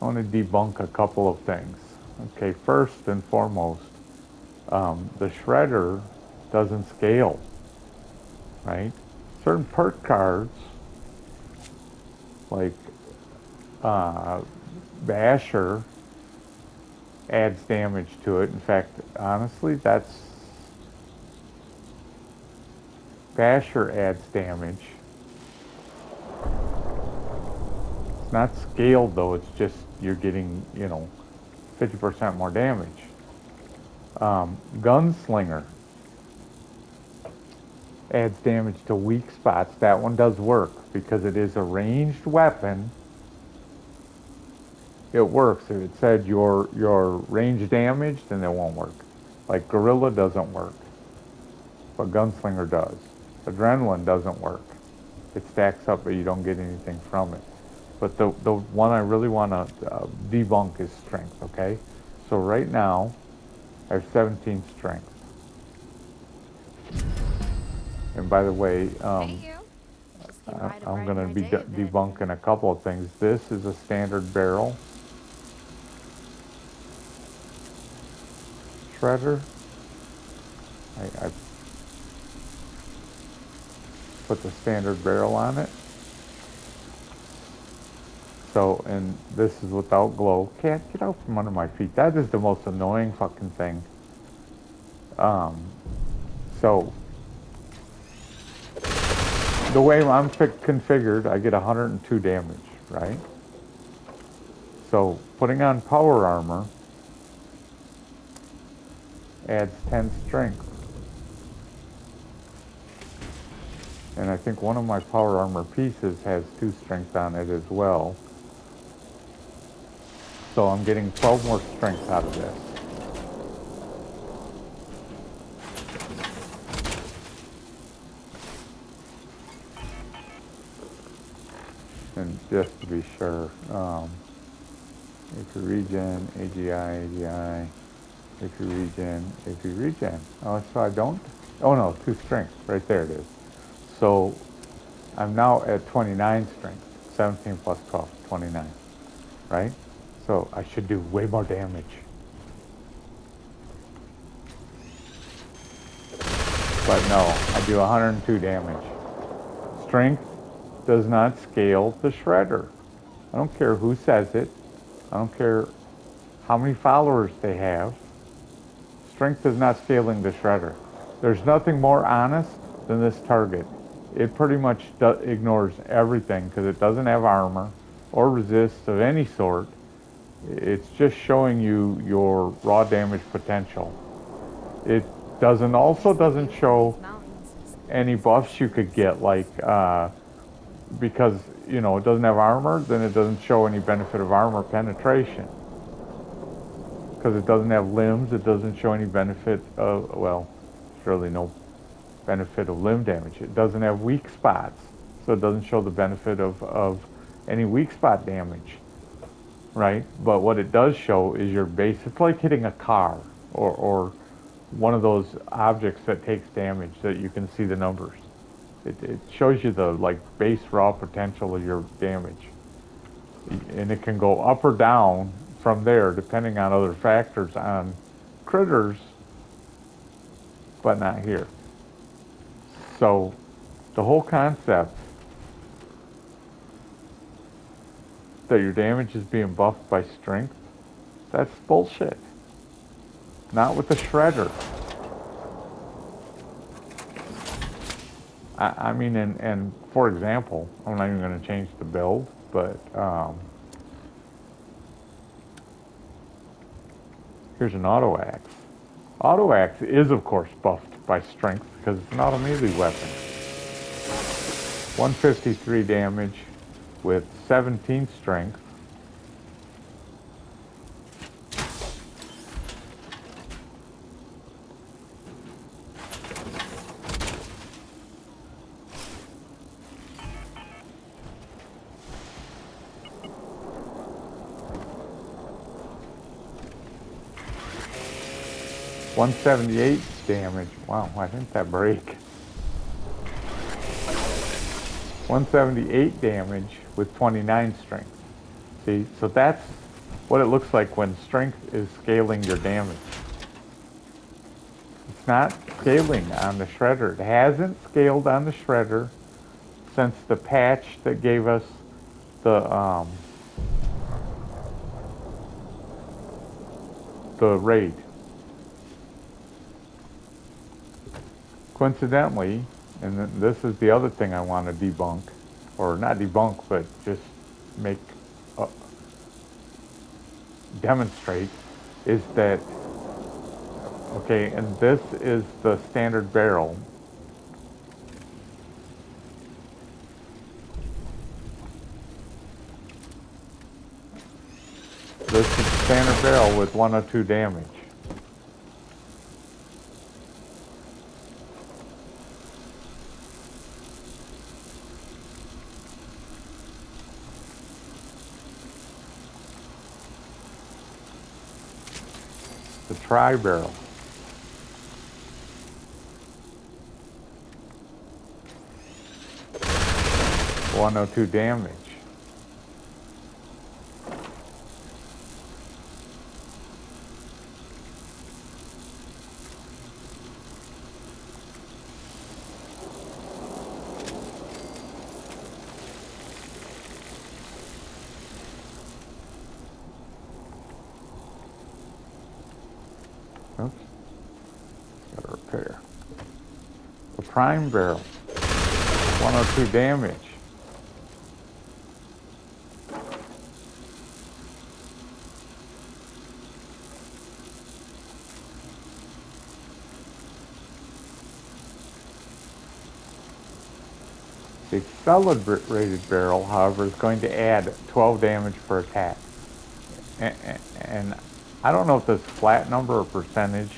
I want to debunk a couple of things. Okay, first and foremost, the shredder doesn't scale, right? Certain perk cards, like uh, Basher, adds damage to it. In fact, honestly, Basher adds damage. It's not scaled though. It's just you're getting 50% more damage. Gunslinger adds damage to weak spots. That one does work because it is a ranged weapon. It works. If it said your range damage, then it won't work. Like Gorilla doesn't work, but Gunslinger does. Adrenaline doesn't work. It stacks up, but you don't get anything from it. But the one I really want to debunk is strength. Okay, so right now I have 17 strength. And by the way, Thank you. Just came right I'm going to brighten my be day a bit. debunking a couple of things. This is a standard barrel shredder. I put the standard barrel on it. So, and this is without glow. Cat, get out from under my feet. That is the most annoying fucking thing. Um, so the way I'm configured, I get 102 damage, right? So putting on power armor adds 10 strength. And I think one of my power armor pieces has 2 strength on it as well. So I'm getting 12 more strength out of this. And just to be sure, AP regen, AGI, AGI, AP regen, AP regen. Oh, so I don't? Oh no, 2 strength. Right there it is. So I'm now at 29 strength. 17 plus 12, 29. Right? So I should do way more damage. But no, I do 102 damage. Strength does not scale the shredder. I don't care who says it. I don't care how many followers they have. Strength is not scaling the shredder. There's nothing more honest than this target. It pretty much ignores everything because it doesn't have armor or resists of any sort. It's just showing you your raw damage potential. It also Nice doesn't view from show these mountains. any buffs you could get, like because it doesn't have armor, then it doesn't show any benefit of armor penetration. Because it doesn't have limbs, it doesn't show any benefit of, well, there's really no benefit of limb damage. It doesn't have weak spots, so it doesn't show the benefit of any weak spot damage, right? But what it does show is your base. It's like hitting a car or one of those objects that takes damage that you can see the numbers. It shows you the like base raw potential of your damage, and it can go up or down from there depending on other factors on critters, but not here. So the whole concept that your damage is being buffed by strength, that's bullshit. Not with the shredder. I mean, and for example, I'm not even going to change the build, but here's an auto axe. Auto axe is, of course, buffed by strength because it's an auto melee weapon. 153 damage with 17 strength. $178 damage. Wow, why didn't that break? 178 damage with 29 strength. See, so that's what it looks like when strength is scaling your damage. It's not scaling on the shredder. It hasn't scaled on the shredder since the patch that gave us the raid. Coincidentally, and this is the other thing I want to debunk, or not debunk, but just make demonstrate, is that, okay, and this is the standard barrel. This is the standard barrel with 102 damage. The tri-barrel. .102 damage. Oops. Gotta repair. The prime barrel. 102 damage. The accelerated barrel, however, is going to add 12 damage per attack. And I don't know if this flat number or percentage.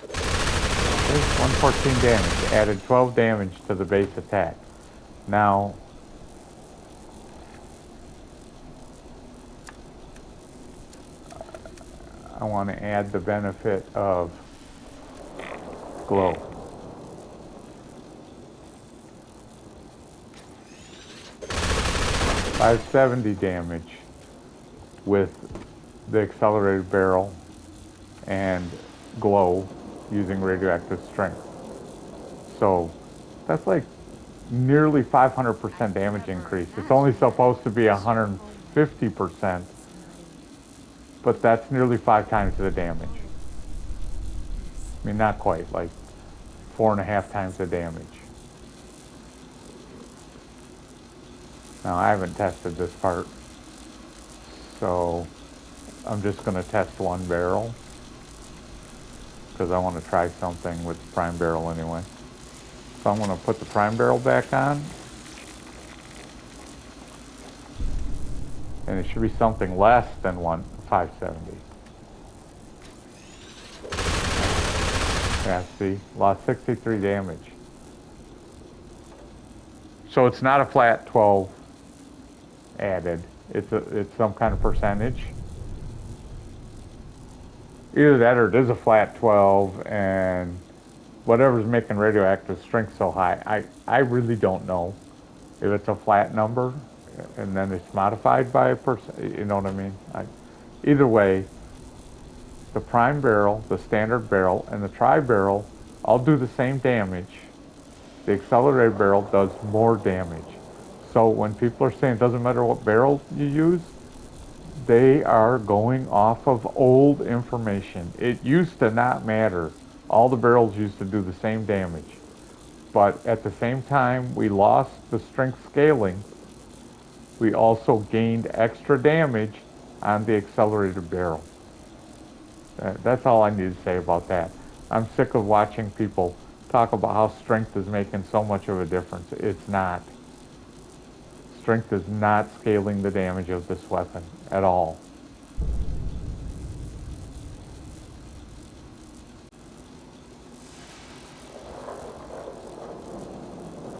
There's 114 damage, added 12 damage to the base attack. Now, I want to add the benefit of glow. .570 damage with the accelerated barrel and glow using radioactive strength. So that's like nearly 500% damage increase. It's only supposed to be 150%, but that's nearly 5 times the damage. I mean, not quite, like 4.5 times the damage. Now, I haven't tested this part, so I'm just going to test one barrel because I want to try something with the prime barrel anyway. So I'm going to put the prime barrel back on, and it should be something less than 570. Yeah, see, lost 63 damage. So it's not a flat 12 added. It's some kind of percentage. Either that or it is a flat 12, and whatever's making radioactive strength so high, I really don't know if it's a flat number and then it's modified by a person, you know what I mean? Either way, the prime barrel, the standard barrel, and the tri-barrel all do the same damage. The accelerated barrel does more damage. So when people are saying it doesn't matter what barrel you use, they are going off of old information. It used to not matter. All the barrels used to do the same damage. But at the same time we lost the strength scaling, we also gained extra damage on the accelerated barrel. That's all I need to say about that. I'm sick of watching people talk about how strength is making so much of a difference. It's not. Strength is not scaling the damage of this weapon at all.